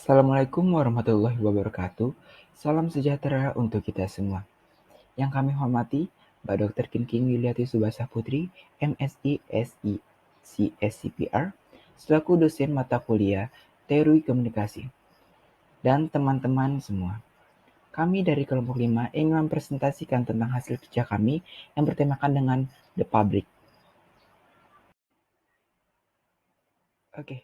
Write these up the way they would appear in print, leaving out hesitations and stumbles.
Assalamualaikum warahmatullahi wabarakatuh. Salam sejahtera untuk kita semua. Yang kami hormati, Mbak Dr. Kinking Yuliati Subasah Putri, MSI SI CSCPR, selaku dosen mata kuliah Teori Komunikasi, dan teman-teman semua. Kami dari kelompok 5 ingin mempresentasikan tentang hasil kerja kami yang bertemakan dengan The Public. Oke,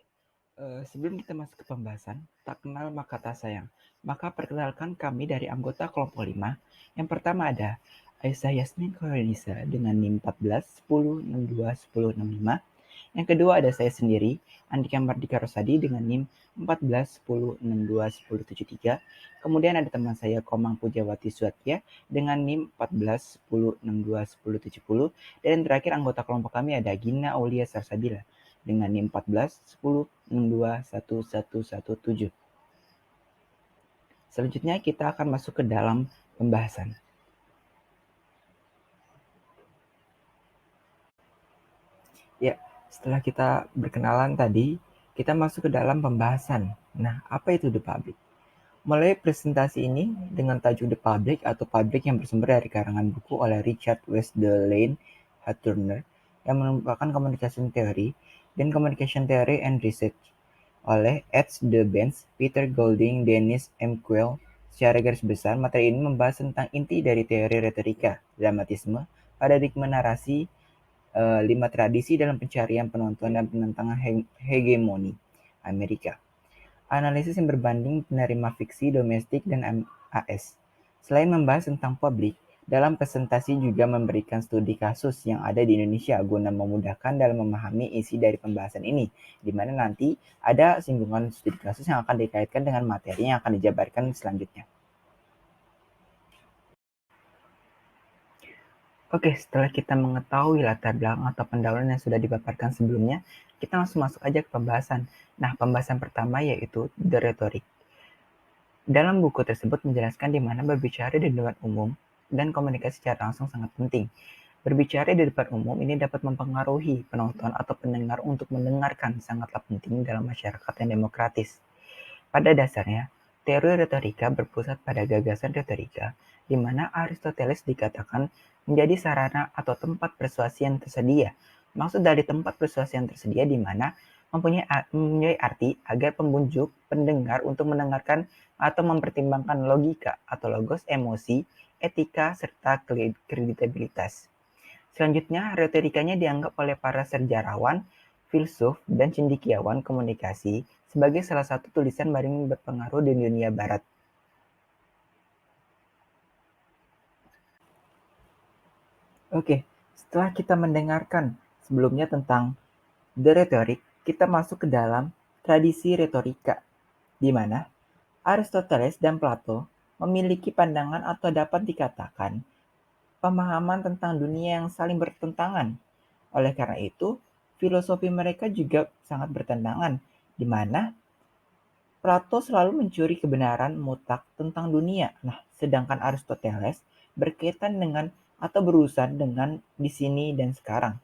sebelum kita masuk ke pembahasan, tak kenal maka tak sayang. Maka perkenalkan kami dari anggota kelompok 5. Yang pertama ada Aisyah Yasmin Khaironisa dengan NIM 14 10 62 10 65. Yang kedua ada saya sendiri, Andika Mardika Rosadi dengan NIM 14 10 62 10 73. Kemudian ada teman saya Komang Pujawati Suatya dengan NIM 14 10 62 10 70. Dan yang terakhir anggota kelompok kami ada Gina Aulia Sarsabila dengan NIM 14 10 62 1117. Selanjutnya kita akan masuk ke dalam pembahasan. Ya, setelah kita berkenalan tadi, kita masuk ke dalam pembahasan. Nah, apa itu The Public? Mulai presentasi ini dengan tajuk The Public atau Public yang bersumber dari karangan buku oleh Richard Westdale Turner yang merupakan Communication Theory dan Communication Theory and Research oleh Ed De Benz, Peter Golding, Dennis M. Quayle. Secara garis besar, materi ini membahas tentang inti dari teori retorika, dramatisme, paradigma narasi, 5 tradisi dalam pencarian penonton dan penentangan hegemoni Amerika. Analisis yang berbanding penerima fiksi domestik dan AS. Selain membahas tentang publik, dalam presentasi juga memberikan studi kasus yang ada di Indonesia guna memudahkan dalam memahami isi dari pembahasan ini, di mana nanti ada singgungan studi kasus yang akan dikaitkan dengan materi yang akan dijabarkan selanjutnya. Oke, setelah kita mengetahui latar belakang atau pendahuluan yang sudah dipaparkan sebelumnya, kita langsung masuk aja ke pembahasan. Nah, pembahasan pertama yaitu The Rhetoric. Dalam buku tersebut menjelaskan di mana berbicara di depan umum dan komunikasi secara langsung sangat penting. Berbicara di depan umum ini dapat mempengaruhi penonton atau pendengar untuk mendengarkan sangatlah penting dalam masyarakat yang demokratis. Pada dasarnya, teori retorika berpusat pada gagasan retorika, di mana Aristoteles dikatakan menjadi sarana atau tempat persuasi yang tersedia. Maksud dari tempat persuasi yang tersedia di mana mempunyai arti agar pembujuk pendengar untuk mendengarkan atau mempertimbangkan logika atau logos emosi, etika, serta kreditabilitas. Selanjutnya, retorikanya dianggap oleh para sejarawan, filsuf, dan cendekiawan komunikasi sebagai salah satu tulisan paling berpengaruh di dunia barat. Oke, setelah kita mendengarkan sebelumnya tentang The Rhetoric, kita masuk ke dalam tradisi retorika, di mana Aristoteles dan Plato memiliki pandangan atau dapat dikatakan pemahaman tentang dunia yang saling bertentangan. Oleh karena itu, filosofi mereka juga sangat bertentangan, di mana Plato selalu mencuri kebenaran mutlak tentang dunia. Nah, sedangkan Aristoteles berkaitan dengan atau berurusan dengan di sini dan sekarang.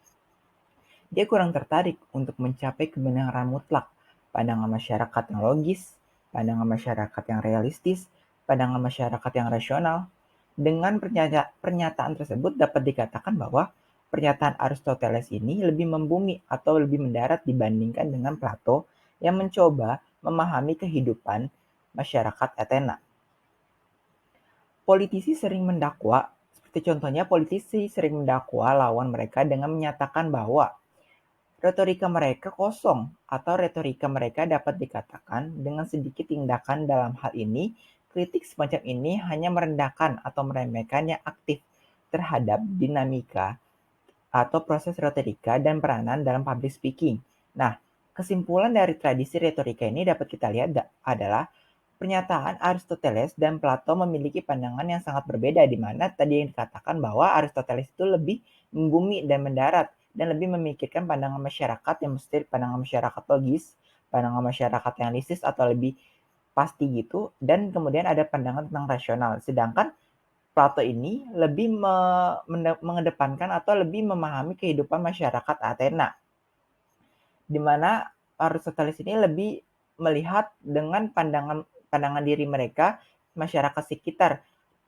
Dia kurang tertarik untuk mencapai kebenaran mutlak, pandangan masyarakat yang logis, pandangan masyarakat yang realistis, pandangan masyarakat yang rasional. Dengan pernyataan tersebut dapat dikatakan bahwa pernyataan Aristoteles ini lebih membumi atau lebih mendarat dibandingkan dengan Plato yang mencoba memahami kehidupan masyarakat Athena. Politisi sering mendakwa, seperti contohnya politisi sering mendakwa lawan mereka dengan menyatakan bahwa retorika mereka kosong atau retorika mereka dapat dikatakan dengan sedikit tindakan. Dalam hal ini, kritik semacam ini hanya merendahkan atau meremehkan yang aktif terhadap dinamika atau proses retorika dan peranan dalam public speaking. Nah, kesimpulan dari tradisi retorika ini dapat kita lihat adalah pernyataan Aristoteles dan Plato memiliki pandangan yang sangat berbeda, di mana tadi yang dikatakan bahwa Aristoteles itu lebih membumi dan mendarat dan lebih memikirkan pandangan masyarakat yang mesti pandangan masyarakat logis, pandangan masyarakat yang realistis atau lebih pasti gitu, dan kemudian ada pandangan tentang rasional. Sedangkan Plato ini lebih mengedepankan atau lebih memahami kehidupan masyarakat Athena, di mana Aristoteles ini lebih melihat dengan pandangan diri mereka, masyarakat sekitar,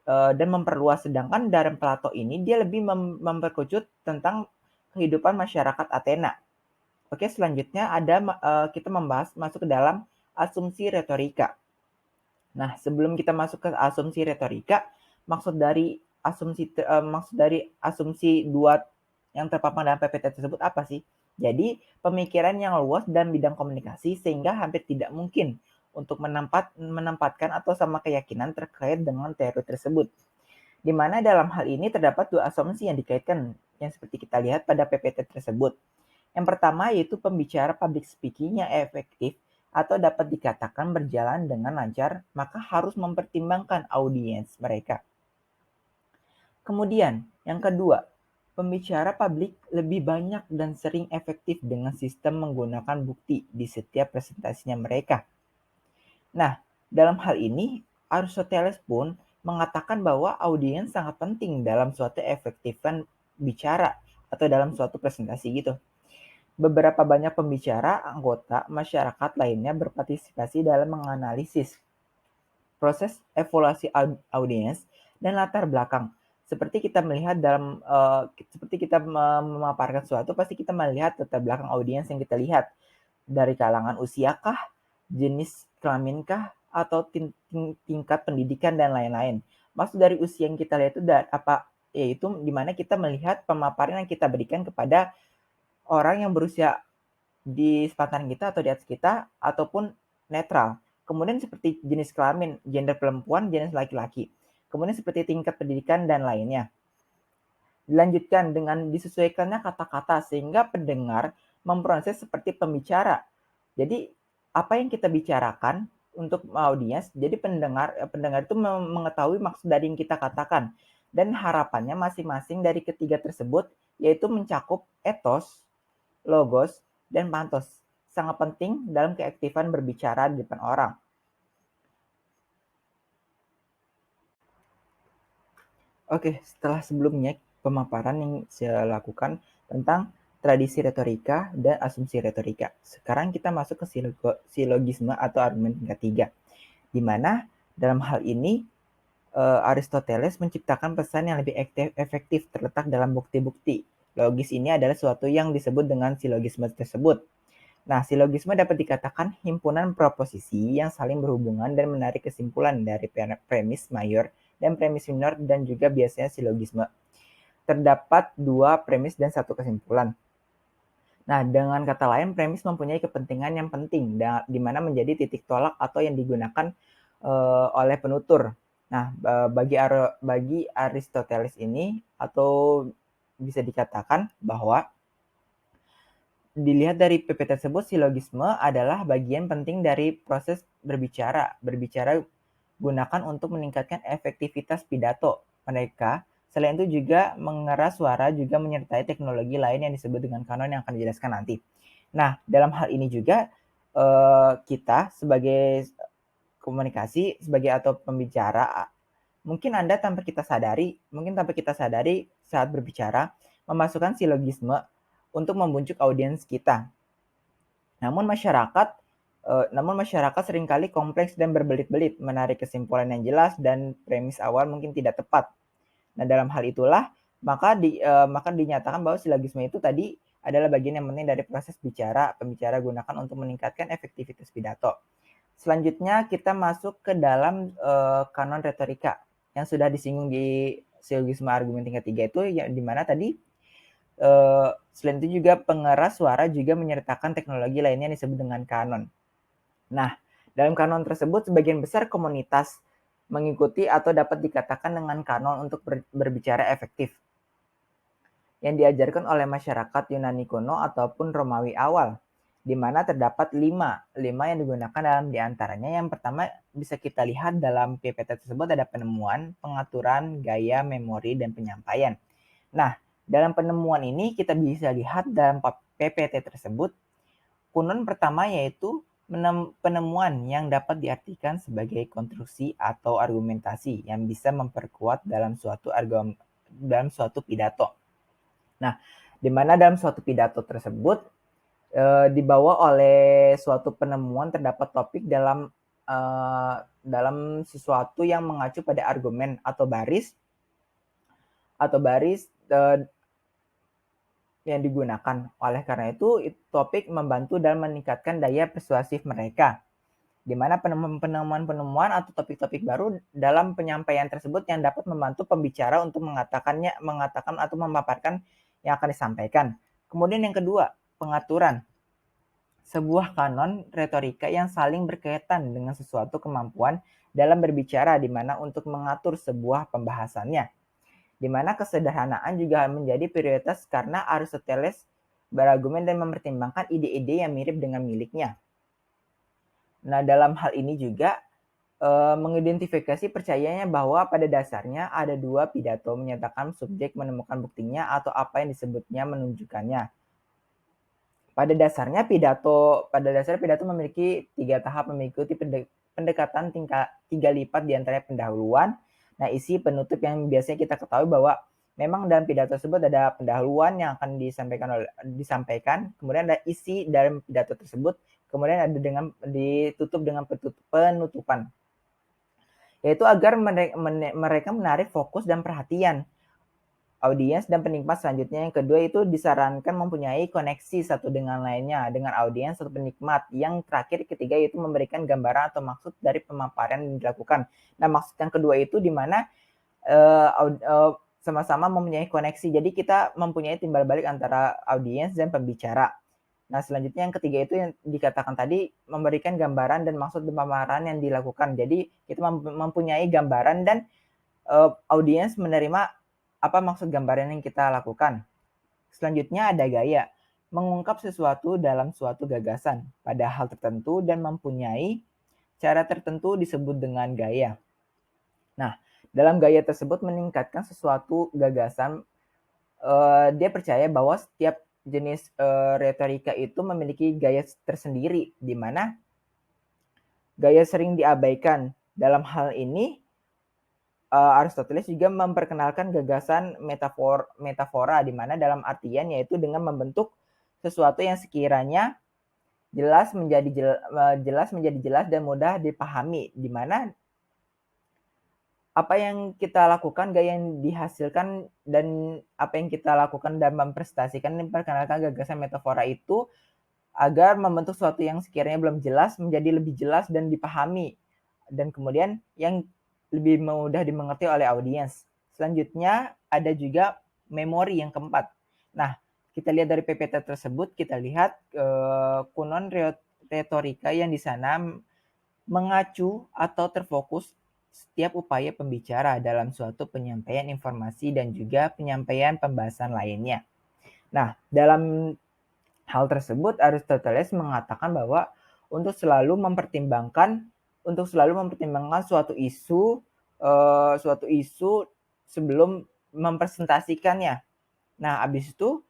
dan memperluas. Sedangkan dalam Plato ini dia lebih memperkerucut tentang kehidupan masyarakat Athena. Oke, selanjutnya kita masuk ke dalam asumsi retorika. Nah, sebelum kita masuk ke asumsi retorika, maksud dari asumsi dua yang terpampang dalam PPT tersebut apa sih? Jadi, pemikiran yang luas dan bidang komunikasi sehingga hampir tidak mungkin untuk menempatkan atau sama keyakinan terkait dengan teori tersebut. Di mana dalam hal ini terdapat dua asumsi yang dikaitkan yang seperti kita lihat pada PPT tersebut. Yang pertama yaitu pembicara public speaking yang efektif atau dapat dikatakan berjalan dengan lancar, maka harus mempertimbangkan audiens mereka. Kemudian, yang kedua, pembicara publik lebih banyak dan sering efektif dengan sistem menggunakan bukti di setiap presentasinya mereka. Nah, dalam hal ini, Aristoteles pun mengatakan bahwa audiens sangat penting dalam suatu efektifan bicara atau dalam suatu presentasi gitu. Beberapa banyak pembicara anggota masyarakat lainnya berpartisipasi dalam menganalisis proses evaluasi audiens dan latar belakang. Seperti kita melihat seperti kita memaparkan sesuatu, pasti kita melihat latar belakang audiens yang kita lihat dari kalangan usiakah, jenis kelaminkah, atau tingkat pendidikan dan lain-lain. Maksud dari usia yang kita lihat itu yaitu di mana kita melihat pemaparan yang kita berikan kepada orang yang berusia di sepantaran kita atau di atas kita ataupun netral. Kemudian seperti jenis kelamin, gender perempuan, jenis laki-laki. Kemudian seperti tingkat pendidikan dan lainnya. Dilanjutkan dengan disesuaikannya kata-kata sehingga pendengar memproses seperti pembicara. Jadi apa yang kita bicarakan untuk audiens, jadi pendengar itu mengetahui maksud dari yang kita katakan. Dan harapannya masing-masing dari ketiga tersebut yaitu mencakup etos, logos, dan pantos. Sangat penting dalam keaktifan berbicara di depan orang. Oke, setelah sebelumnya pemaparan yang saya lakukan tentang tradisi retorika dan asumsi retorika. Sekarang kita masuk ke silogisme atau argumen tingkat 3. Di mana dalam hal ini Aristoteles menciptakan pesan yang lebih efektif terletak dalam bukti-bukti. Logis ini adalah suatu yang disebut dengan silogisme tersebut. Nah, silogisme dapat dikatakan himpunan proposisi yang saling berhubungan dan menarik kesimpulan dari premis mayor dan premis minor dan juga biasanya silogisme. Terdapat dua premis dan satu kesimpulan. Nah, dengan kata lain, premis mempunyai kepentingan yang penting, di mana menjadi titik tolak atau yang digunakan oleh penutur. Nah, bagi Aristoteles ini, atau bisa dikatakan bahwa dilihat dari PP tersebut, silogisme adalah bagian penting dari proses berbicara. Berbicara gunakan untuk meningkatkan efektivitas pidato mereka. Selain itu juga mengeras suara juga menyertai teknologi lain yang disebut dengan kanon yang akan dijelaskan nanti. Nah, dalam hal ini juga kita sebagai komunikasi, sebagai atau pembicara, mungkin tanpa kita sadari saat berbicara, memasukkan silogisme untuk membujuk audiens kita. Namun masyarakat seringkali kompleks dan berbelit-belit, menarik kesimpulan yang jelas dan premis awal mungkin tidak tepat. Nah, dalam hal itulah maka dinyatakan bahwa silogisme itu tadi adalah bagian yang penting dari proses pembicara gunakan untuk meningkatkan efektivitas pidato. Selanjutnya kita masuk ke dalam kanon retorika yang sudah disinggung di silogisme argumen tingkat 3 itu, yang dimana tadi selain itu juga pengeras suara juga menyertakan teknologi lainnya yang disebut dengan kanon. Nah, dalam kanon tersebut sebagian besar komunitas mengikuti atau dapat dikatakan dengan kanon untuk berbicara efektif yang diajarkan oleh masyarakat Yunani kuno ataupun Romawi awal, di mana terdapat 5 yang digunakan dalam diantaranya. Yang pertama bisa kita lihat dalam PPT tersebut ada penemuan, pengaturan, gaya, memori, dan penyampaian. Nah, dalam penemuan ini kita bisa lihat dalam PPT tersebut, kunon pertama yaitu penemuan yang dapat diartikan sebagai konstruksi atau argumentasi yang bisa memperkuat dalam suatu pidato. Nah, di mana dalam suatu pidato tersebut dibawa oleh suatu penemuan terdapat topik dalam sesuatu yang mengacu pada argumen atau baris yang digunakan. Oleh karena itu topik membantu dalam meningkatkan daya persuasif mereka, di mana penemuan-penemuan atau topik-topik baru dalam penyampaian tersebut yang dapat membantu pembicara untuk mengatakan atau memaparkan yang akan disampaikan. Kemudian yang kedua, pengaturan. Sebuah kanon retorika yang saling berkaitan dengan sesuatu kemampuan dalam berbicara, di mana untuk mengatur sebuah pembahasannya, di mana kesederhanaan juga menjadi prioritas karena Aristoteles berargumen dan mempertimbangkan ide-ide yang mirip dengan miliknya. Nah, dalam hal ini juga mengidentifikasi percayanya bahwa pada dasarnya ada dua pidato menyatakan subjek menemukan buktinya atau apa yang disebutnya menunjukkannya. Pada dasarnya pidato memiliki 3 tahap, mengikuti pendekatan tiga lipat di antara pendahuluan. Nah, isi penutup yang biasanya kita ketahui bahwa memang dalam pidato tersebut ada pendahuluan yang akan disampaikan, kemudian ada isi dalam pidato tersebut, kemudian ada ditutup dengan penutupan. Yaitu agar mereka menarik fokus dan perhatian audiens dan penikmat selanjutnya. Yang kedua itu disarankan mempunyai koneksi satu dengan lainnya dengan audiens atau penikmat. Yang terakhir ketiga itu memberikan gambaran atau maksud dari pemaparan yang dilakukan. Nah, maksud yang kedua itu di mana sama-sama mempunyai koneksi. Jadi kita mempunyai timbal balik antara audiens dan pembicara. Nah, selanjutnya yang ketiga itu yang dikatakan tadi memberikan gambaran dan maksud pemaparan yang dilakukan. Jadi kita mempunyai gambaran dan audiens menerima apa maksud gambaran yang kita lakukan. Selanjutnya ada gaya, mengungkap sesuatu dalam suatu gagasan pada hal tertentu dan mempunyai cara tertentu disebut dengan gaya. Nah, dalam gaya tersebut meningkatkan sesuatu gagasan, dia percaya bahwa setiap jenis retorika itu memiliki gaya tersendiri, di mana gaya sering diabaikan. Dalam hal ini, Aristoteles juga memperkenalkan gagasan metafora, di mana dalam artian yaitu dengan membentuk sesuatu yang sekiranya jelas menjadi jelas dan mudah dipahami, di mana apa yang kita lakukan, gaya yang dihasilkan, dan apa yang kita lakukan dan mempresentasikan memperkenalkan gagasan metafora itu agar membentuk sesuatu yang sekiranya belum jelas menjadi lebih jelas dan dipahami, dan kemudian yang lebih mudah dimengerti oleh audiens. Selanjutnya ada juga memori yang keempat. Nah, kita lihat dari PPT tersebut, kita lihat kunon retorika yang di sana mengacu atau terfokus setiap upaya pembicara dalam suatu penyampaian informasi dan juga penyampaian pembahasan lainnya. Nah, dalam hal tersebut Aristoteles mengatakan bahwa untuk selalu mempertimbangkan suatu isu sebelum mempresentasikannya. Nah, habis itu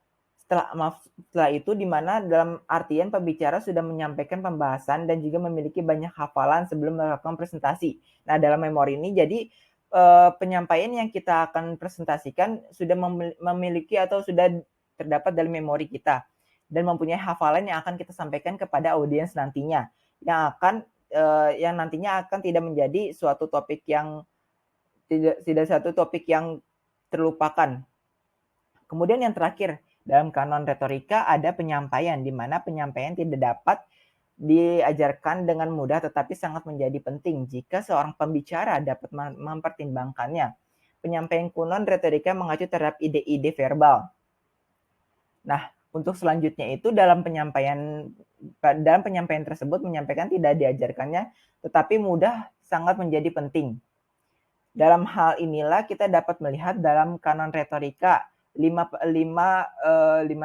setelah itu di mana dalam artian pembicara sudah menyampaikan pembahasan dan juga memiliki banyak hafalan sebelum melakukan presentasi. Nah, dalam memori ini jadi penyampaian yang kita akan presentasikan sudah memiliki atau sudah terdapat dalam memori kita dan mempunyai hafalan yang akan kita sampaikan kepada audiens nantinya, yang nantinya akan tidak menjadi suatu topik yang terlupakan. Kemudian yang terakhir, dalam kanon retorika ada penyampaian, di mana penyampaian tidak dapat diajarkan dengan mudah tetapi sangat menjadi penting jika seorang pembicara dapat mempertimbangkannya. Penyampaian kunon retorika mengacu terhadap ide-ide verbal. Nah, untuk selanjutnya itu dalam penyampaian tersebut menyampaikan tidak diajarkannya tetapi mudah sangat menjadi penting. Dalam hal inilah kita dapat melihat dalam kanon retorika lima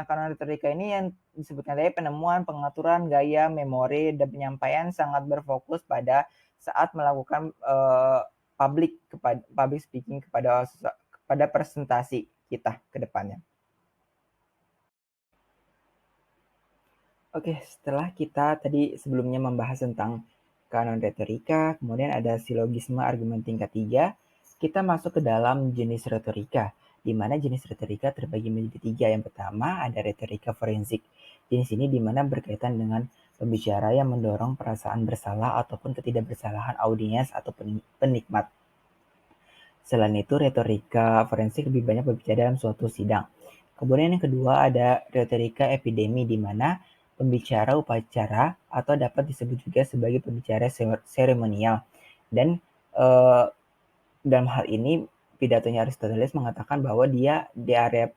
kanon retorika ini yang disebutkan tadi penemuan, pengaturan, gaya, memori, dan penyampaian sangat berfokus pada saat melakukan public speaking kepada presentasi kita ke depannya. Oke, setelah kita tadi sebelumnya membahas tentang kanon retorika, kemudian ada silogisme argumen tingkat 3, kita masuk ke dalam jenis retorika, di mana jenis retorika terbagi menjadi 3. Yang pertama ada retorika forensik. Jenis ini di mana berkaitan dengan pembicara yang mendorong perasaan bersalah ataupun ketidakbersalahan audiens atau penikmat. Selain itu, retorika forensik lebih banyak berbicara dalam suatu sidang. Kemudian yang kedua ada retorika epidemi, di mana pembicara upacara atau dapat disebut juga sebagai pembicara seremonial. Dan eh, dalam hal ini pidatonya Aristoteles mengatakan bahwa di area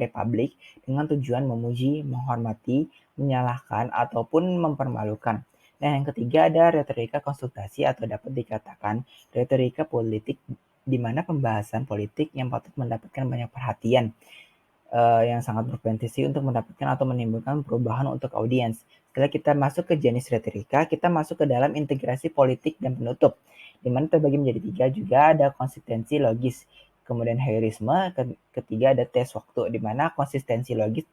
publik dengan tujuan memuji, menghormati, menyalahkan ataupun mempermalukan. Dan yang ketiga ada retorika konsultasi atau dapat dikatakan retorika politik, di mana pembahasan politik yang patut mendapatkan banyak perhatian, yang sangat berpotensi untuk mendapatkan atau menimbulkan perubahan untuk audiens. Setelah kita masuk ke jenis retorika, kita masuk ke dalam integrasi politik dan penutup, di mana terbagi menjadi 3 juga ada konsistensi logis, kemudian heurisme, ketiga ada tes waktu, di mana konsistensi logis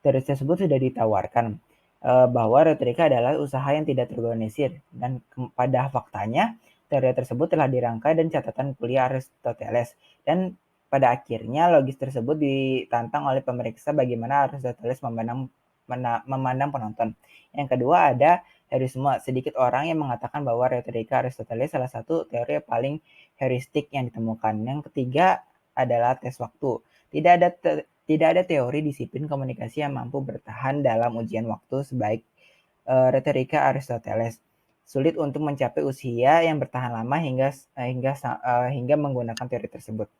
teori tersebut sudah ditawarkan bahwa retorika adalah usaha yang tidak terorganisir, dan pada faktanya teori tersebut telah dirangkai dan catatan kuliah Aristoteles, dan pada akhirnya logis tersebut ditantang oleh pemeriksa bagaimana Aristoteles memandang penonton. Yang kedua ada heurisme. Sedikit orang yang mengatakan bahwa retorika Aristoteles salah satu teori yang paling heuristik yang ditemukan. Yang ketiga adalah tes waktu. Tidak ada teori disiplin komunikasi yang mampu bertahan dalam ujian waktu sebaik retorika Aristoteles. Sulit untuk mencapai usia yang bertahan lama hingga menggunakan teori tersebut.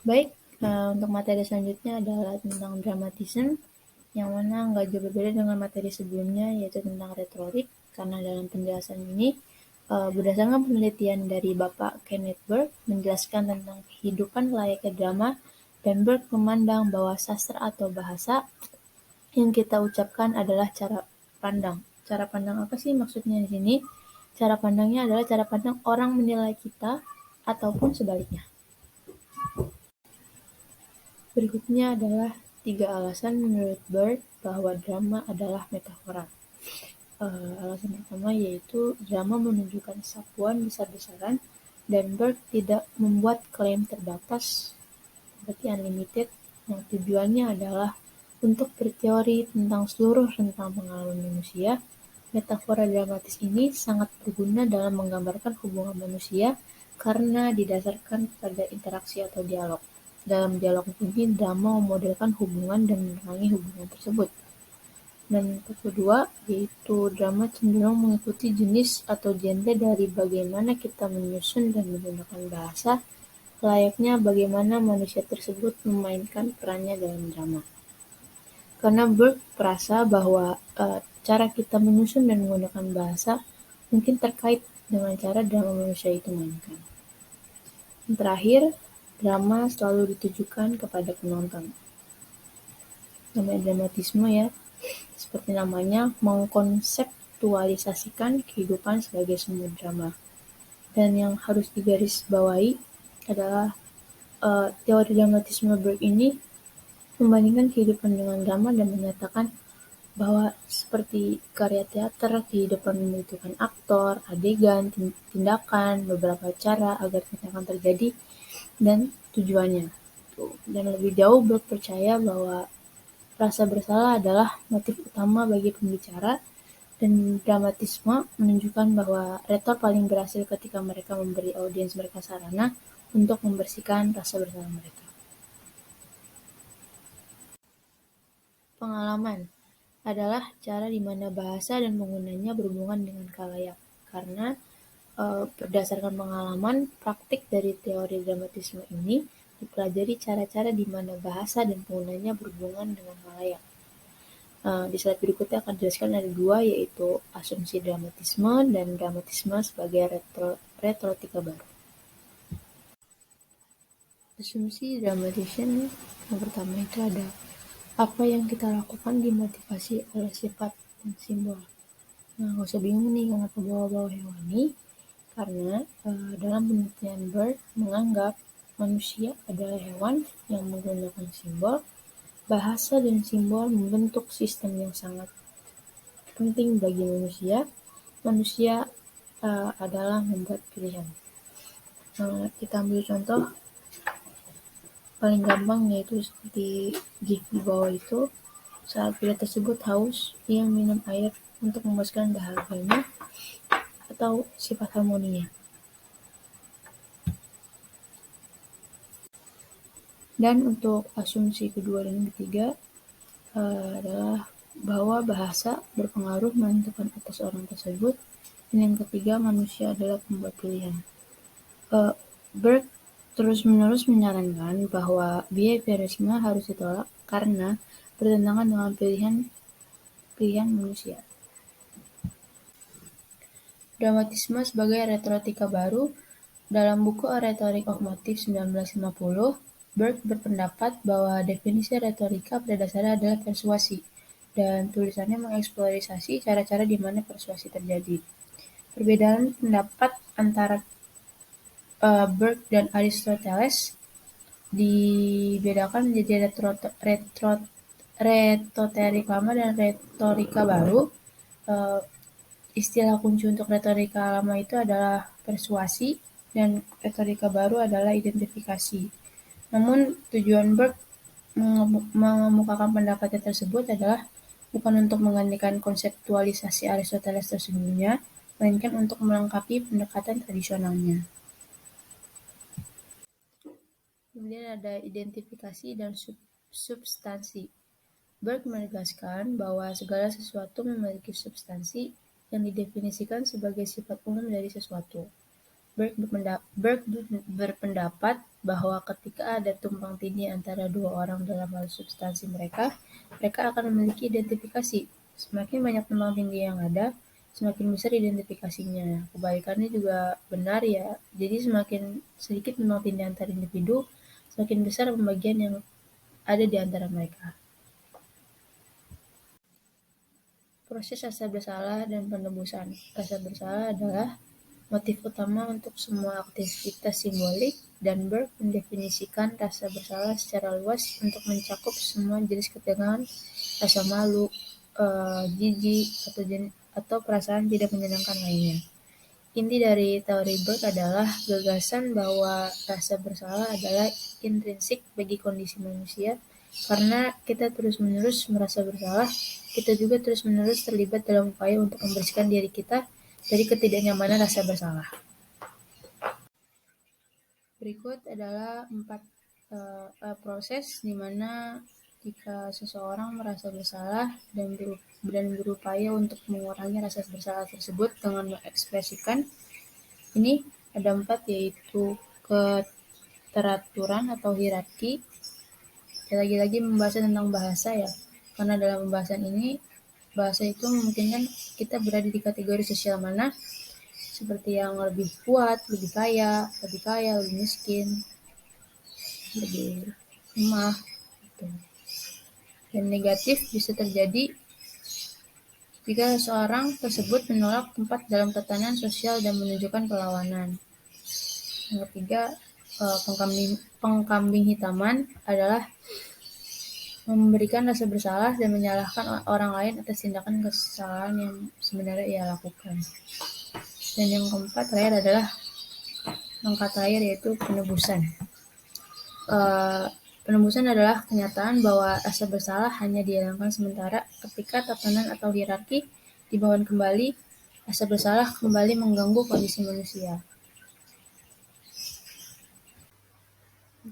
Baik, untuk materi selanjutnya adalah tentang dramatisme, yang mana nggak jauh berbeda dengan materi sebelumnya, yaitu tentang retorik, karena dalam penjelasan ini, berdasarkan penelitian dari Bapak Kenneth Burke, menjelaskan tentang kehidupan layaknya drama, dan Burke memandang bahwa sastra atau bahasa yang kita ucapkan adalah cara pandang. Cara pandang apa sih maksudnya di sini? Cara pandangnya adalah cara pandang orang menilai kita, ataupun sebaliknya. Berikutnya adalah 3 alasan menurut Burke bahwa drama adalah metafora. Alasan pertama yaitu drama menunjukkan sapuan besar-besaran, dan Burke tidak membuat klaim terbatas, seperti unlimited, yang tujuannya adalah untuk berteori tentang seluruh rentang pengalaman manusia. Metafora dramatis ini sangat berguna dalam menggambarkan hubungan manusia karena didasarkan pada interaksi atau dialog. Dalam dialog ini, drama memodelkan hubungan dan menerangi hubungan tersebut. Dan kedua, yaitu drama cenderung mengikuti jenis atau genre dari bagaimana kita menyusun dan menggunakan bahasa, layaknya bagaimana manusia tersebut memainkan perannya dalam drama. Karena Burke merasa bahwa cara kita menyusun dan menggunakan bahasa mungkin terkait dengan cara drama manusia itu mainkan. Yang terakhir, drama selalu ditujukan kepada penonton. Namanya dramatisme ya, seperti namanya, mengkonseptualisasikan kehidupan sebagai sebuah drama. Dan yang harus digarisbawahi adalah teori dramatisme Burke ini membandingkan kehidupan dengan drama dan menyatakan bahwa seperti karya teater, kehidupan membutuhkan aktor, adegan, tindakan, beberapa cara agar tindakan terjadi, dan tujuannya. Dan lebih jauh, Burke percaya bahwa rasa bersalah adalah motif utama bagi pembicara, dan dramatisme menunjukkan bahwa retor paling berhasil ketika mereka memberi audiens mereka sarana untuk membersihkan rasa bersalah mereka. Pengalaman adalah cara di mana bahasa dan penggunanya berhubungan dengan khalayak, karena berdasarkan pengalaman praktik dari teori dramatisme ini dipelajari cara-cara di mana bahasa dan penggunanya berhubungan dengan khalayak. Di slide berikutnya akan dijelaskan ada 2, yaitu asumsi dramatisme dan dramatisme sebagai retorika baru. Asumsi dramatisme yang pertama itu ada apa yang kita lakukan dimotivasi oleh sifat dan simbol. Nah, nggak usah bingung nih kenapa bawa-bawa hewani, karena dalam penelitian Burke menganggap manusia adalah hewan yang menggunakan simbol. Bahasa dan simbol membentuk sistem yang sangat penting bagi manusia. Manusia adalah membuat pilihan. Kita ambil contoh paling gampang yaitu seperti GIF di bawah itu. Saat pria tersebut haus, ia minum air untuk memuaskan dahaganya atau sifat harmoninya. Dan untuk asumsi kedua dan ketiga adalah bahwa bahasa berpengaruh menentukan atas orang tersebut, dan yang ketiga manusia adalah pembuat pilihan. Burke terus-menerus menyarankan bahwa behaviorisme harus ditolak karena bertentangan dengan pilihan manusia. Dramatisme sebagai retorika baru. Dalam buku A Rhetoric of Motive 1950, Burke berpendapat bahwa definisi retorika pada dasarnya adalah persuasi, dan tulisannya mengeksplorasi cara-cara di mana persuasi terjadi. Perbedaan pendapat antara Burke dan Aristoteles dibedakan menjadi retorik lama dan retorika baru. Istilah kunci untuk retorika lama itu adalah persuasi, dan retorika baru adalah identifikasi. Namun tujuan Burke mengemukakan pendapatnya tersebut adalah bukan untuk menggantikan konseptualisasi Aristoteles tersebutnya, melainkan untuk melengkapi pendekatan tradisionalnya. Kemudian ada identifikasi dan substansi. Burke menegaskan bahwa segala sesuatu memiliki substansi yang didefinisikan sebagai sifat umum dari sesuatu. Burke berpendapat bahwa ketika ada tumpang tindih antara dua orang dalam hal substansi mereka akan memiliki identifikasi. Semakin banyak tumpang tindih yang ada, semakin besar identifikasinya. Kebalikannya juga benar ya. Jadi semakin sedikit tumpang tindih antar individu, semakin besar pembagian yang ada di antara mereka. Proses rasa bersalah dan penebusan. Rasa bersalah adalah motif utama untuk semua aktivitas simbolik, dan Burke mendefinisikan rasa bersalah secara luas untuk mencakup semua jenis ketegangan, rasa malu, jijik, atau perasaan tidak menyenangkan lainnya. Inti dari teori Burke adalah gagasan bahwa rasa bersalah adalah intrinsik bagi kondisi manusia. Karena kita terus-menerus merasa bersalah, kita juga terus-menerus terlibat dalam upaya untuk membersihkan diri kita dari ketidaknyamanan rasa bersalah. Berikut adalah 4 proses di mana jika seseorang merasa bersalah dan berupaya untuk mengurangi rasa bersalah tersebut dengan mengekspresikan. Ini ada 4, yaitu keteraturan atau hierarki. Lagi-lagi membahas tentang bahasa ya, karena dalam pembahasan ini bahasa itu memungkinkan kita berada di kategori sosial mana, seperti yang lebih kuat, lebih kaya, lebih miskin, lebih lemah gitu. Dan negatif bisa terjadi jika seseorang tersebut menolak tempat dalam tatanan sosial dan menunjukkan perlawanan. Yang ketiga, pengkambing hitaman adalah memberikan rasa bersalah dan menyalahkan orang lain atas tindakan kesalahan yang sebenarnya ia lakukan. Dan yang keempat terakhir adalah langkah terakhir, yaitu penebusan. Penebusan adalah kenyataan bahwa rasa bersalah hanya dihilangkan sementara ketika tatanan atau hierarki dibangun kembali. Rasa bersalah kembali mengganggu kondisi manusia.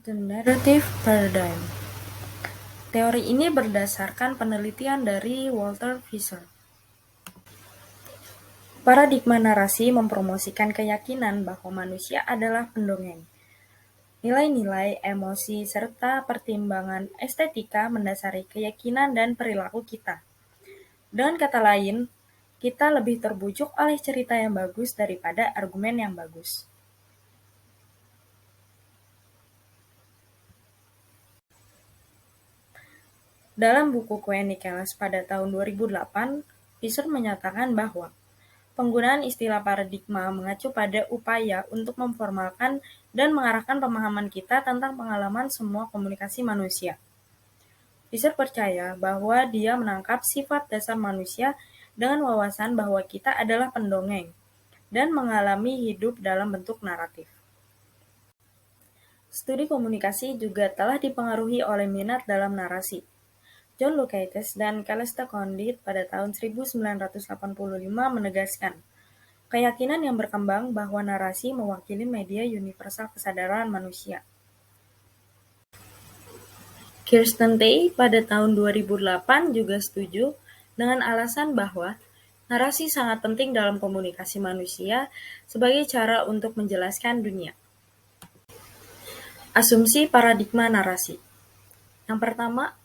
The Narrative Paradigm. Teori ini berdasarkan penelitian dari Walter Fisher. Paradigma narasi mempromosikan keyakinan bahwa manusia adalah pendongeng. Nilai-nilai, emosi, serta pertimbangan estetika mendasari keyakinan dan perilaku kita. Dengan kata lain, kita lebih terbujuk oleh cerita yang bagus daripada argumen yang bagus. Dalam buku Quae Nicholas pada tahun 2008, Fisher menyatakan bahwa penggunaan istilah paradigma mengacu pada upaya untuk memformalkan dan mengarahkan pemahaman kita tentang pengalaman semua komunikasi manusia. Fisher percaya bahwa dia menangkap sifat dasar manusia dengan wawasan bahwa kita adalah pendongeng dan mengalami hidup dalam bentuk naratif. Studi komunikasi juga telah dipengaruhi oleh minat dalam narasi. John Lukács dan Callista Condit pada tahun 1985 menegaskan keyakinan yang berkembang bahwa narasi mewakili media universal kesadaran manusia. Kirsten Tay pada tahun 2008 juga setuju dengan alasan bahwa narasi sangat penting dalam komunikasi manusia sebagai cara untuk menjelaskan dunia. Asumsi paradigma narasi. Yang pertama,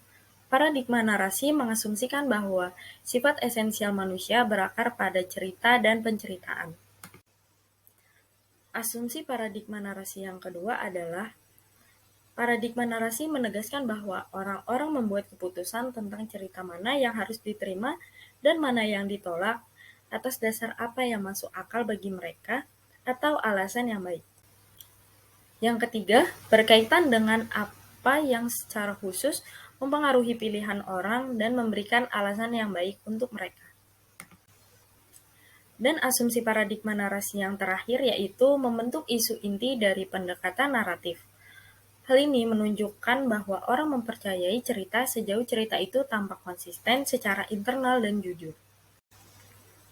paradigma narasi mengasumsikan bahwa sifat esensial manusia berakar pada cerita dan penceritaan. Asumsi paradigma narasi yang kedua adalah paradigma narasi menegaskan bahwa orang-orang membuat keputusan tentang cerita mana yang harus diterima dan mana yang ditolak atas dasar apa yang masuk akal bagi mereka atau alasan yang baik. Yang ketiga, berkaitan dengan apa yang secara khusus mempengaruhi pilihan orang dan memberikan alasan yang baik untuk mereka. Dan asumsi paradigma narasi yang terakhir yaitu membentuk isu inti dari pendekatan naratif. Hal ini menunjukkan bahwa orang mempercayai cerita sejauh cerita itu tampak konsisten secara internal dan jujur.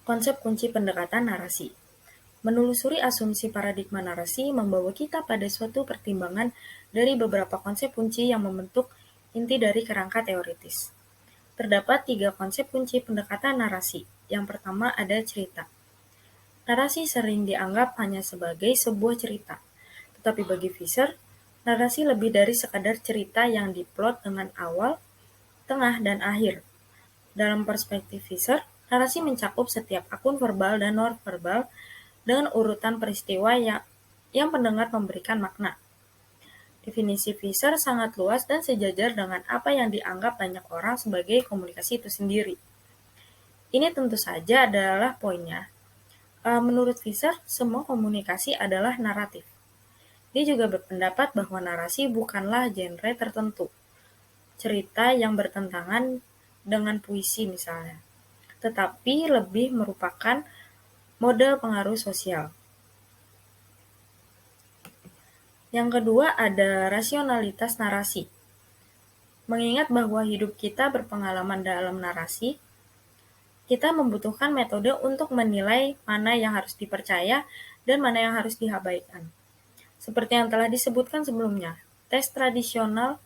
Konsep kunci pendekatan narasi. Menelusuri asumsi paradigma narasi membawa kita pada suatu pertimbangan dari beberapa konsep kunci yang membentuk inti dari kerangka teoritis. Terdapat 3 konsep kunci pendekatan narasi. Yang pertama ada cerita. Narasi sering dianggap hanya sebagai sebuah cerita, tetapi bagi Visser, narasi lebih dari sekadar cerita yang diplot dengan awal, tengah, dan akhir. Dalam perspektif Visser, narasi mencakup setiap akun verbal dan non-verbal dengan urutan peristiwa yang pendengar memberikan makna. Definisi Visser sangat luas dan sejajar dengan apa yang dianggap banyak orang sebagai komunikasi itu sendiri. Ini tentu saja adalah poinnya. Menurut Visser, semua komunikasi adalah naratif. Dia juga berpendapat bahwa narasi bukanlah genre tertentu, cerita yang bertentangan dengan puisi misalnya, tetapi lebih merupakan model pengaruh sosial. Yang kedua ada rasionalitas narasi. Mengingat bahwa hidup kita berpengalaman dalam narasi, kita membutuhkan metode untuk menilai mana yang harus dipercaya dan mana yang harus diabaikan. Seperti yang telah disebutkan sebelumnya, tes rasional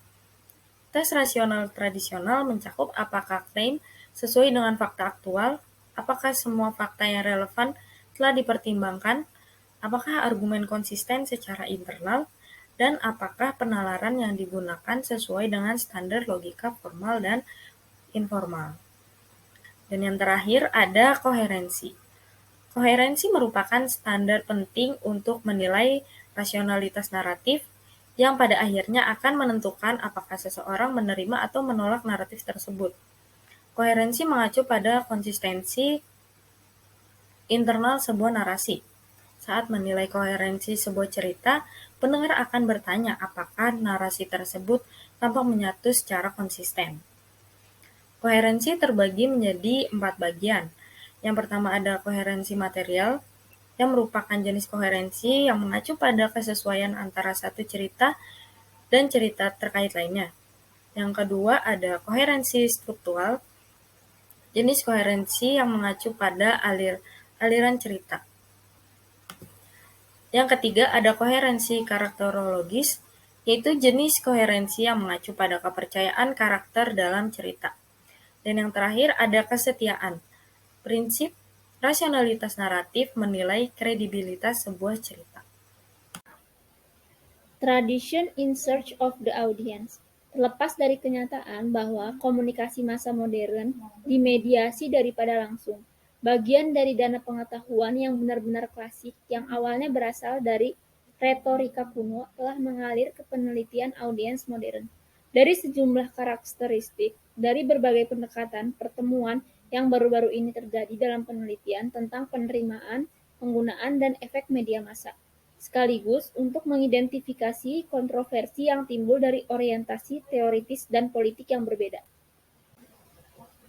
tradisional mencakup apakah klaim sesuai dengan fakta aktual, apakah semua fakta yang relevan telah dipertimbangkan, apakah argumen konsisten secara internal, dan apakah penalaran yang digunakan sesuai dengan standar logika formal dan informal. Dan yang terakhir ada koherensi. Koherensi merupakan standar penting untuk menilai rasionalitas naratif yang pada akhirnya akan menentukan apakah seseorang menerima atau menolak naratif tersebut. Koherensi mengacu pada konsistensi internal sebuah narasi. Saat menilai koherensi sebuah cerita, pendengar akan bertanya apakah narasi tersebut tampak menyatu secara konsisten. Koherensi terbagi menjadi 4 bagian. Yang pertama ada koherensi material, yang merupakan jenis koherensi yang mengacu pada kesesuaian antara satu cerita dan cerita terkait lainnya. Yang kedua ada koherensi struktural, jenis koherensi yang mengacu pada aliran cerita. Yang ketiga ada koherensi karakterologis, yaitu jenis koherensi yang mengacu pada kepercayaan karakter dalam cerita. Dan yang terakhir ada kesetiaan, prinsip rasionalitas naratif menilai kredibilitas sebuah cerita. Tradition in search of the audience. Terlepas dari kenyataan bahwa komunikasi masa modern dimediasi daripada langsung, bagian dari dana pengetahuan yang benar-benar klasik yang awalnya berasal dari retorika kuno telah mengalir ke penelitian audiens modern. Dari sejumlah karakteristik, dari berbagai pendekatan, pertemuan yang baru-baru ini terjadi dalam penelitian tentang penerimaan, penggunaan, dan efek media massa, sekaligus untuk mengidentifikasi kontroversi yang timbul dari orientasi teoritis dan politik yang berbeda.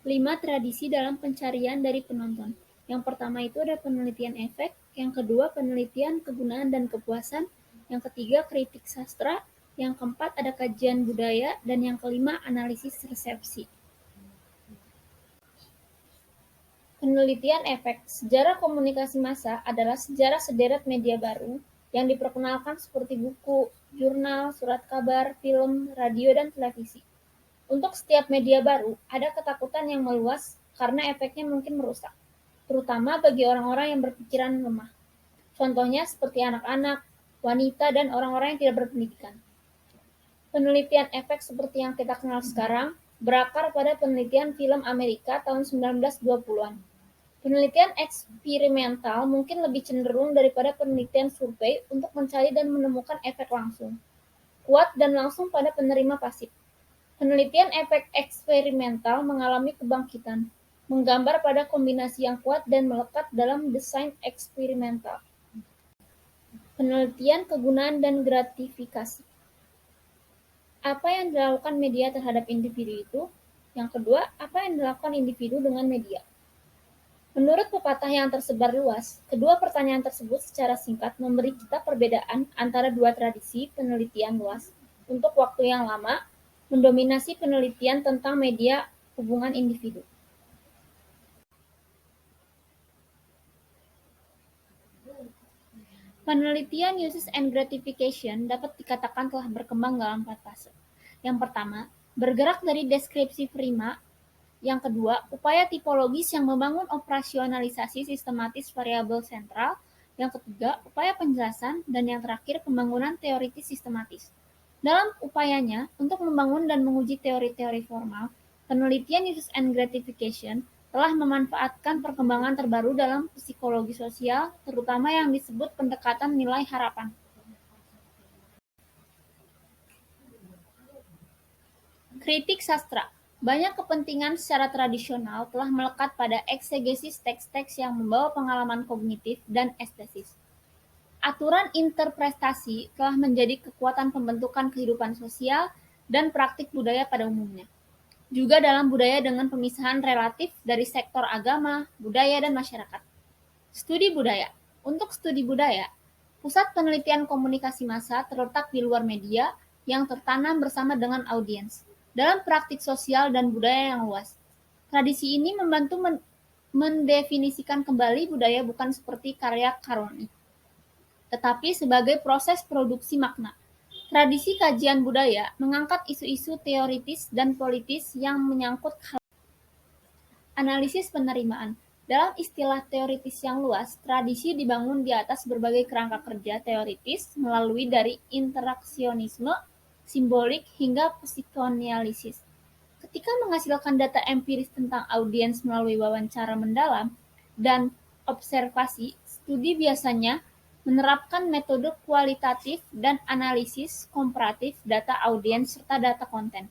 5 tradisi dalam pencarian dari penonton. Yang pertama itu ada penelitian efek, yang kedua penelitian kegunaan dan kepuasan, yang ketiga kritik sastra, Yang keempat ada kajian budaya, dan yang kelima analisis resepsi. Penelitian efek sejarah komunikasi massa adalah sejarah sederet media baru yang diperkenalkan seperti buku, jurnal, surat kabar, film, radio, dan televisi. Untuk setiap media baru, ada ketakutan yang meluas karena efeknya mungkin merusak, terutama bagi orang-orang yang berpikiran lemah. Contohnya seperti anak-anak, wanita, dan orang-orang yang tidak berpendidikan. Penelitian efek seperti yang kita kenal sekarang berakar pada penelitian film Amerika tahun 1920-an. Penelitian eksperimental mungkin lebih cenderung daripada penelitian survei untuk mencari dan menemukan efek langsung, kuat dan langsung pada penerima pasif. Penelitian efek eksperimental mengalami kebangkitan, menggambar pada kombinasi yang kuat dan melekat dalam desain eksperimental. Penelitian kegunaan dan gratifikasi. Apa yang dilakukan media terhadap individu itu? Yang kedua, apa yang dilakukan individu dengan media? Menurut pepatah yang tersebar luas, kedua pertanyaan tersebut secara singkat memberi kita perbedaan antara dua tradisi penelitian luas untuk waktu yang lama mendominasi penelitian tentang media hubungan individu. Penelitian uses and gratification dapat dikatakan telah berkembang dalam 4 fase. Yang pertama, bergerak dari deskripsi prima. Yang kedua, upaya tipologis yang membangun operasionalisasi sistematis variabel sentral. Yang ketiga, upaya penjelasan. Dan yang terakhir, pembangunan teoritis sistematis. Dalam upayanya untuk membangun dan menguji teori-teori formal, penelitian uses and gratification telah memanfaatkan perkembangan terbaru dalam psikologi sosial, terutama yang disebut pendekatan nilai harapan. Kritik sastra. Banyak kepentingan secara tradisional telah melekat pada eksegesis teks-teks yang membawa pengalaman kognitif dan estesis. Aturan interpretasi telah menjadi kekuatan pembentukan kehidupan sosial dan praktik budaya pada umumnya. Juga dalam budaya dengan pemisahan relatif dari sektor agama, budaya, dan masyarakat. Studi budaya. Untuk studi budaya, pusat penelitian komunikasi massa terletak di luar media yang tertanam bersama dengan audiens dalam praktik sosial dan budaya yang luas. Tradisi ini membantu mendefinisikan kembali budaya bukan seperti karya karoni, tetapi sebagai proses produksi makna. Tradisi kajian budaya mengangkat isu-isu teoritis dan politis yang menyangkut hal. Analisis penerimaan. Dalam istilah teoritis yang luas, tradisi dibangun di atas berbagai kerangka kerja teoritis melalui dari interaksionisme, simbolik, hingga psikoanalisis. Ketika menghasilkan data empiris tentang audiens melalui wawancara mendalam dan observasi, studi biasanya menerapkan metode kualitatif dan analisis komparatif data audiens serta data konten.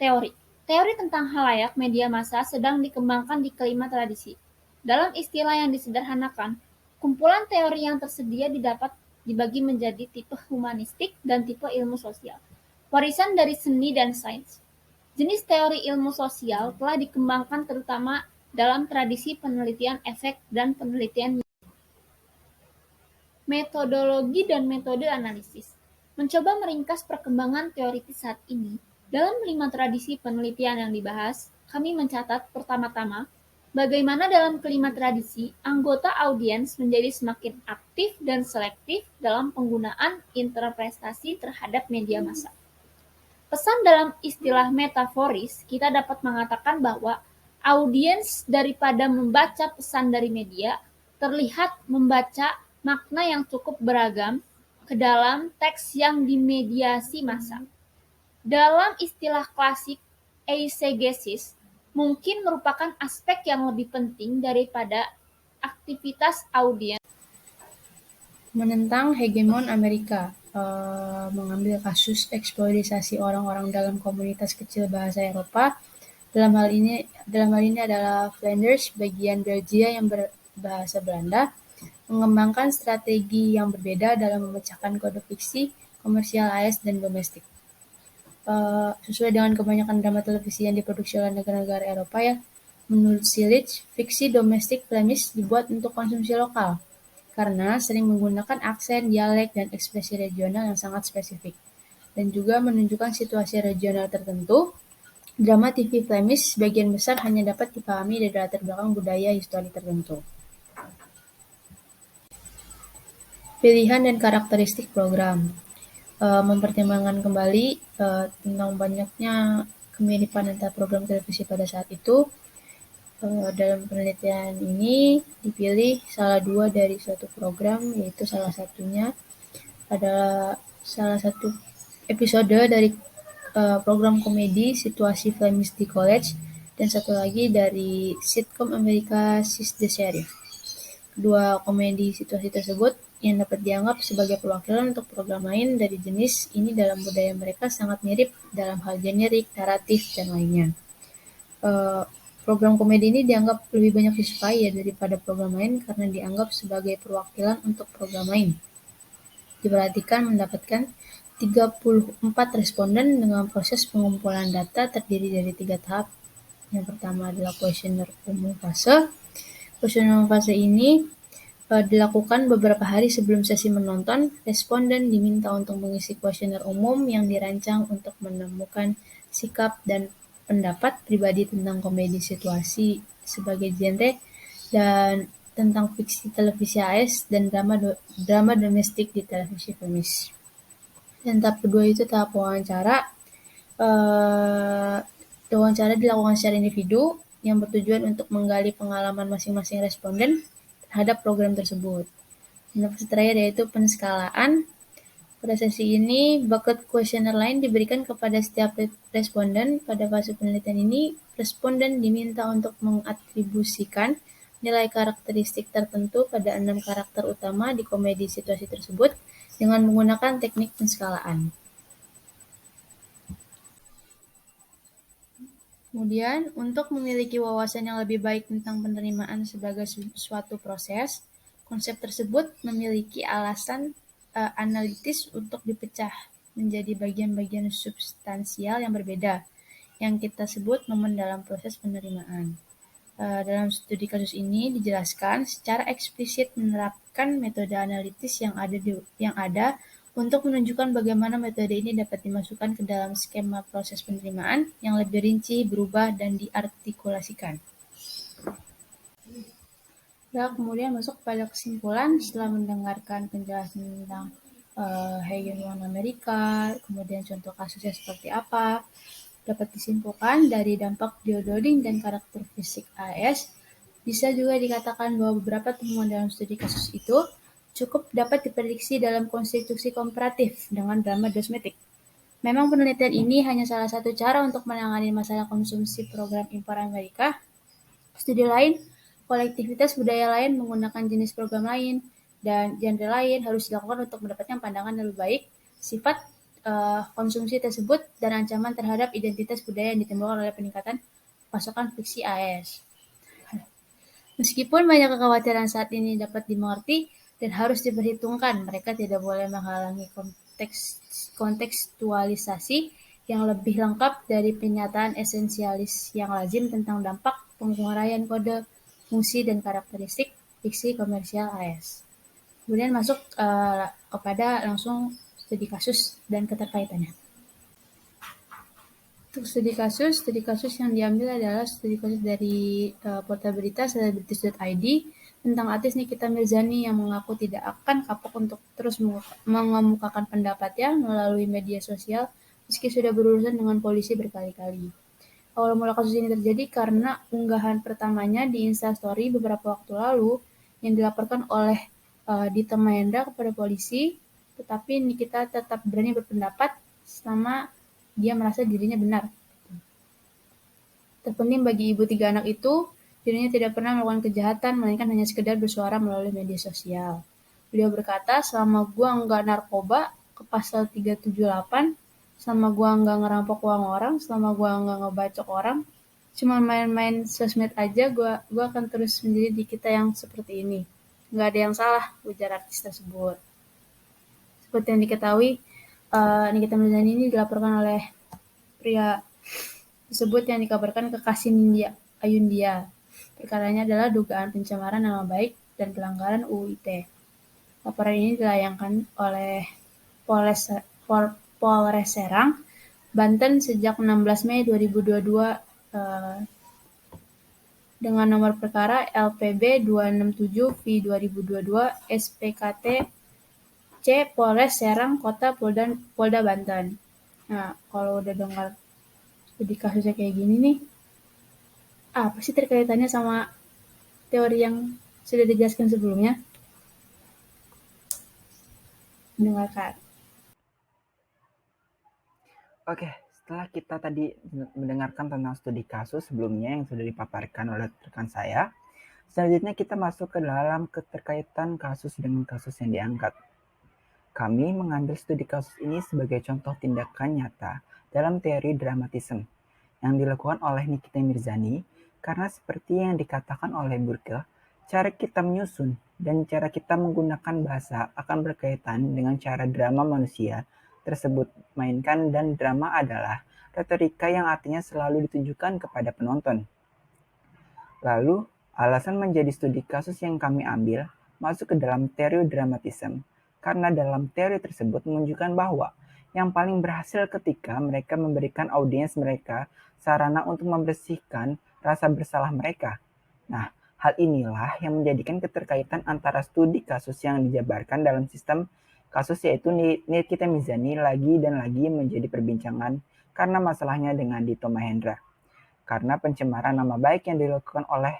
Teori. Teori tentang halayak media massa sedang dikembangkan di kelima tradisi. Dalam istilah yang disederhanakan, kumpulan teori yang tersedia didapat dibagi menjadi tipe humanistik dan tipe ilmu sosial, warisan dari seni dan sains. Jenis teori ilmu sosial telah dikembangkan terutama dalam tradisi penelitian efek dan penelitian metodologi dan metode analisis. Mencoba meringkas perkembangan teoritis saat ini, dalam 5 tradisi penelitian yang dibahas, kami mencatat pertama-tama bagaimana dalam kelima tradisi anggota audiens menjadi semakin aktif dan selektif dalam penggunaan interpretasi terhadap media massa. Pesan dalam istilah metaforis, kita dapat mengatakan bahwa audiens daripada membaca pesan dari media, terlihat membaca makna yang cukup beragam ke dalam teks yang dimediasi massa. Dalam istilah klasik, eisegesis mungkin merupakan aspek yang lebih penting daripada aktivitas audiens. Menentang hegemon Amerika, mengambil kasus eksploitasi orang-orang dalam komunitas kecil bahasa Eropa. Dalam hal ini adalah Flanders, bagian Belgia yang berbahasa Belanda, mengembangkan strategi yang berbeda dalam memecahkan kode fiksi, komersial AS, dan domestik. Sesuai dengan kebanyakan drama televisi yang diproduksi oleh negara-negara Eropa ya, menurut Silic, fiksi domestik Flemish dibuat untuk konsumsi lokal, karena sering menggunakan aksen, dialek, dan ekspresi regional yang sangat spesifik. dan juga menunjukkan situasi regional tertentu. Drama TV Flemish sebagian besar hanya dapat dipahami dari latar belakang budaya histori tertentu. Pilihan dan karakteristik program. Mempertimbangkan kembali tentang banyaknya kemiripan antara program televisi pada saat itu. Dalam penelitian ini dipilih salah dua dari suatu program, yaitu salah satunya adalah salah satu episode dari program komedi Situasi Flemish di College, dan satu lagi dari sitcom Amerika She's the Sheriff. Kedua komedi situasi tersebut yang dapat dianggap sebagai perwakilan untuk program lain dari jenis ini dalam budaya mereka sangat mirip dalam hal generik, naratif, dan lainnya. Program komedi ini dianggap lebih banyak disukai daripada program lain karena dianggap sebagai perwakilan untuk program lain. Diperhatikan mendapatkan 34 responden dengan proses pengumpulan data terdiri dari 3 tahap. Yang pertama adalah kuesioner umum fase. Kuesioner umum fase ini dilakukan beberapa hari sebelum sesi menonton. Responden diminta untuk mengisi kuesioner umum yang dirancang untuk menemukan sikap dan pendapat pribadi tentang komedi situasi sebagai genre dan tentang fiksi televisi AS dan drama domestik di televisi Flemish. Dan tahap kedua itu tahap wawancara. Wawancara dilakukan secara individu yang bertujuan untuk menggali pengalaman masing-masing responden terhadap program tersebut. Dan fase terakhir yaitu penskalaan. Pada sesi ini, bucket kuesioner lain diberikan kepada setiap responden. Pada fase penelitian ini, responden diminta untuk mengatribusikan nilai karakteristik tertentu pada 6 karakter utama di komedi situasi tersebut dengan menggunakan teknik penskalaan. Kemudian, untuk memiliki wawasan yang lebih baik tentang penerimaan sebagai suatu proses, konsep tersebut memiliki alasan analitis untuk dipecah menjadi bagian-bagian substansial yang berbeda, yang kita sebut momen dalam proses penerimaan. Dalam studi kasus ini dijelaskan secara eksplisit menerapkan metode analitis yang ada untuk menunjukkan bagaimana metode ini dapat dimasukkan ke dalam skema proses penerimaan yang lebih rinci, berubah, dan diartikulasikan. Dan kemudian masuk pada kesimpulan setelah mendengarkan penjelasan tentang hegemon Amerika, kemudian contoh kasusnya seperti apa, dapat disimpulkan dari dampak geododing dan karakter fisik AS, bisa juga dikatakan bahwa beberapa temuan dalam studi kasus itu cukup dapat diprediksi dalam konstitusi komparatif dengan drama domestik. Memang penelitian ini hanya salah satu cara untuk menangani masalah konsumsi program impor Amerika. Studi lain, kolektivitas budaya lain menggunakan jenis program lain dan genre lain harus dilakukan untuk mendapatkan pandangan yang lebih baik, sifat konsumsi tersebut, dan ancaman terhadap identitas budaya yang ditimbulkan oleh peningkatan pasokan fiksi AS. Meskipun banyak kekhawatiran saat ini dapat dimengerti dan harus diperhitungkan, mereka tidak boleh menghalangi kontekstualisasi yang lebih lengkap dari pernyataan esensialis yang lazim tentang dampak penguraian kode, fungsi, dan karakteristik fiksi komersial AS. Kemudian masuk kepada langsung studi kasus dan keterkaitannya. Untuk studi kasus yang diambil adalah studi kasus dari portal berita celebrities.id tentang artis Nikita Mirzani yang mengaku tidak akan kapok untuk terus mengemukakan pendapatnya melalui media sosial meski sudah berurusan dengan polisi berkali-kali. Awal mula kasus ini terjadi karena unggahan pertamanya di Instastory beberapa waktu lalu yang dilaporkan oleh Dita Mahendra kepada polisi, tetapi Nikita tetap berani berpendapat selama dia merasa dirinya benar. Terpenting bagi ibu 3 anak itu, dirinya tidak pernah melakukan kejahatan, melainkan hanya sekedar bersuara melalui media sosial. Beliau berkata, selama gua nggak narkoba, ke pasal 378, selama gua nggak ngerampok uang orang, selama gua nggak ngebacok orang, cuma main-main sosmed aja, gua akan terus menjadi di kita yang seperti ini. Nggak ada yang salah, ujar artis tersebut. Seperti yang diketahui, Nikita Mirzani ini dilaporkan oleh pria tersebut yang dikabarkan kekasih Ayundya. Perkaranya adalah dugaan pencemaran nama baik dan pelanggaran UU ITE. Laporan ini dilayangkan oleh Polres Serang, Banten sejak 16 Mei 2022 dengan nomor perkara LPB 267/2022 SPKT C Polres Serang Kota Polda Banten. Nah, kalau udah dengar studi kasusnya kayak gini nih, apa sih terkaitannya sama teori yang sudah dijelaskan sebelumnya? Mendengarkan. Oke, setelah kita tadi mendengarkan tentang studi kasus sebelumnya yang sudah dipaparkan oleh rekan saya, selanjutnya kita masuk ke dalam keterkaitan kasus dengan kasus yang diangkat. Kami mengambil studi kasus ini sebagai contoh tindakan nyata dalam teori dramatisme yang dilakukan oleh Nikita Mirzani karena seperti yang dikatakan oleh Burke, cara kita menyusun dan cara kita menggunakan bahasa akan berkaitan dengan cara drama manusia tersebut mainkan, dan drama adalah retorika yang artinya selalu ditujukan kepada penonton. Lalu, alasan menjadi studi kasus yang kami ambil masuk ke dalam teori dramatisme karena dalam teori tersebut menunjukkan bahwa yang paling berhasil ketika mereka memberikan audiens mereka sarana untuk membersihkan rasa bersalah mereka. Nah, hal inilah yang menjadikan keterkaitan antara studi kasus yang dijabarkan dalam sistem kasus yaitu Nikita Mirzani lagi dan lagi menjadi perbincangan karena masalahnya dengan Dito Mahendra. Karena pencemaran nama baik yang dilakukan oleh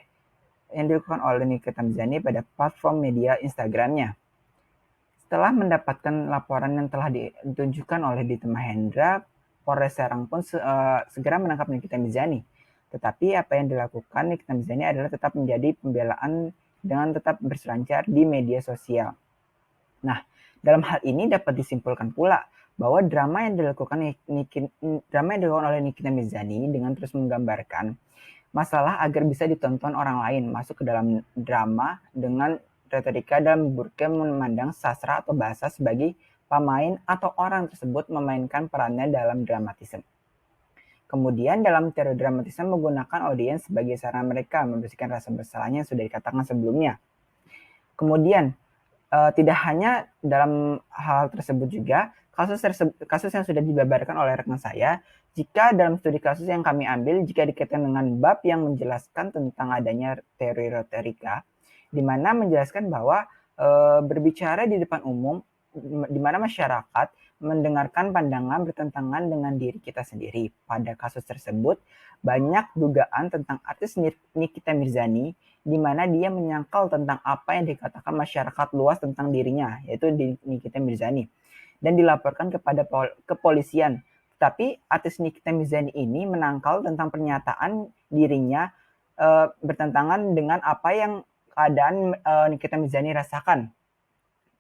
Nikita Mirzani pada platform media Instagramnya. Setelah mendapatkan laporan yang telah ditunjukkan oleh Dito Mahendra, Polres Serang pun segera menangkap Nikita Mirzani. Tetapi apa yang dilakukan Nikita Mirzani adalah tetap menjadi pembelaan dengan tetap berselancar di media sosial. Nah, dalam hal ini dapat disimpulkan pula bahwa drama yang dilakukan oleh Nikita Mirzani dengan terus menggambarkan masalah agar bisa ditonton orang lain masuk ke dalam drama dengan retorika dalam Burke memandang sastra atau bahasa sebagai pemain atau orang tersebut memainkan perannya dalam dramatisme. Kemudian dalam teori dramatisme menggunakan audiens sebagai sarana mereka membersihkan rasa bersalahnya yang sudah dikatakan sebelumnya. Kemudian tidak hanya dalam hal tersebut juga, kasus yang sudah dibabarkan oleh rekan saya, jika dalam studi kasus yang kami ambil, jika dikaitkan dengan bab yang menjelaskan tentang adanya teori retorika, di mana menjelaskan bahwa berbicara di depan umum, di mana masyarakat mendengarkan pandangan bertentangan dengan diri kita sendiri. Pada kasus tersebut, banyak dugaan tentang artis Nikita Mirzani, di mana dia menyangkal tentang apa yang dikatakan masyarakat luas tentang dirinya, yaitu Nikita Mirzani, dan dilaporkan kepada kepolisian. Tapi artis Nikita Mirzani ini menangkal tentang pernyataan dirinya bertentangan dengan apa yang keadaan Nikita Mirzani rasakan.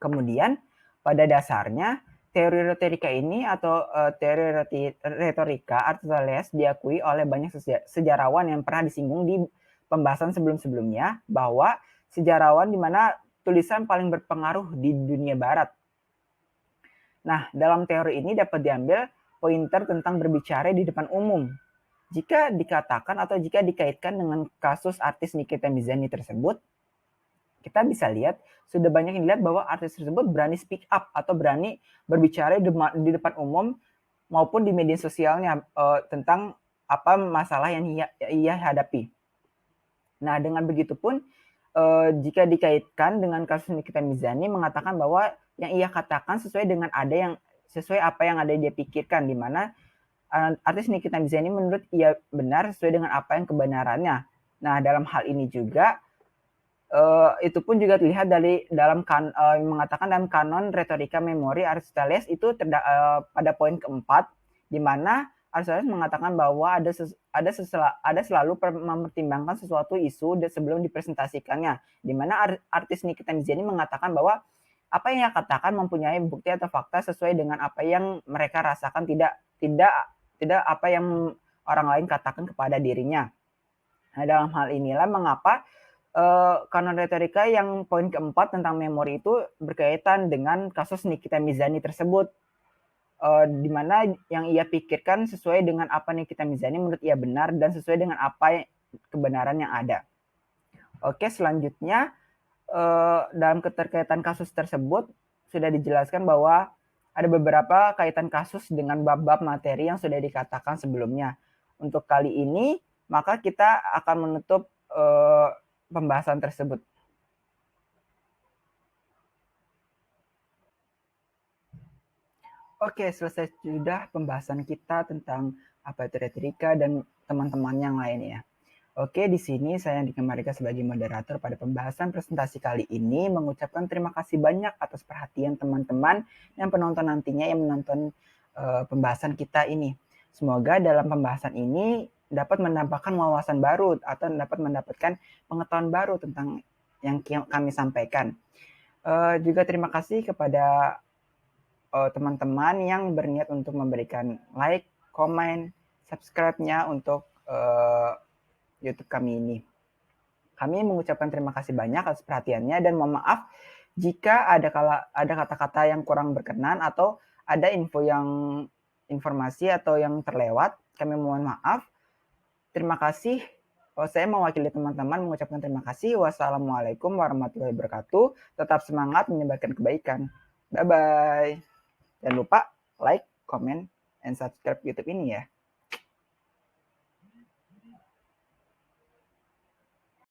Kemudian pada dasarnya teori retorika ini atau teori retorika Aristoteles diakui oleh banyak sejarawan yang pernah disinggung di pembahasan sebelum-sebelumnya, bahwa sejarawan di mana tulisan paling berpengaruh di dunia barat. Nah, dalam teori ini dapat diambil pointer tentang berbicara di depan umum. Jika dikatakan atau jika dikaitkan dengan kasus artis Nikita Mirzani tersebut, kita bisa lihat sudah banyak yang dilihat bahwa artis tersebut berani speak up atau berani berbicara di depan umum maupun di media sosialnya tentang apa masalah yang ia hadapi. Nah, dengan begitu pun jika dikaitkan dengan kasus Nikita Mirzani mengatakan bahwa yang ia katakan sesuai apa yang ada dia pikirkan, di mana artis Nikita Mirzani menurut ia benar sesuai dengan apa yang kebenarannya. Nah, dalam hal ini juga itu pun juga terlihat mengatakan dalam kanon retorika memori Aristoteles itu pada poin keempat, di mana Aristoteles mengatakan bahwa ada selalu mempertimbangkan sesuatu isu sebelum dipresentasikannya, di mana artis Nikita Mirzani mengatakan bahwa apa yang ia katakan mempunyai bukti atau fakta sesuai dengan apa yang mereka rasakan, tidak apa yang orang lain katakan kepada dirinya. Nah, dalam hal inilah mengapa kanon retorika yang poin keempat tentang memori itu berkaitan dengan kasus Nikita Mirzani tersebut, di mana yang ia pikirkan sesuai dengan apa Nikita Mirzani menurut ia benar dan sesuai dengan apa kebenaran yang ada. Oke, selanjutnya dalam keterkaitan kasus tersebut sudah dijelaskan bahwa Ada beberapa kaitan kasus dengan bab-bab materi yang sudah dikatakan sebelumnya. Untuk kali ini, maka kita akan menutup pembahasan tersebut. Oke, selesai sudah pembahasan kita tentang apa itu retorika dan teman-teman yang lainnya. Oke, di sini saya Andika Marika sebagai moderator pada pembahasan presentasi kali ini mengucapkan terima kasih banyak atas perhatian teman-teman yang penonton nantinya yang menonton pembahasan kita ini. Semoga dalam pembahasan ini dapat menambahkan wawasan baru atau dapat mendapatkan pengetahuan baru tentang yang kami sampaikan. Juga terima kasih kepada teman-teman yang berniat untuk memberikan like, komen, subscribe-nya untuk YouTube kami ini. Kami mengucapkan terima kasih banyak atas perhatiannya dan mohon maaf jika ada kata-kata yang kurang berkenan atau ada informasi atau yang terlewat. Kami mohon maaf. Terima kasih. Saya mewakili teman-teman mengucapkan terima kasih. Wassalamualaikum warahmatullahi wabarakatuh. Tetap semangat menyebarkan kebaikan. Bye-bye. Jangan lupa like, comment, and subscribe YouTube ini ya.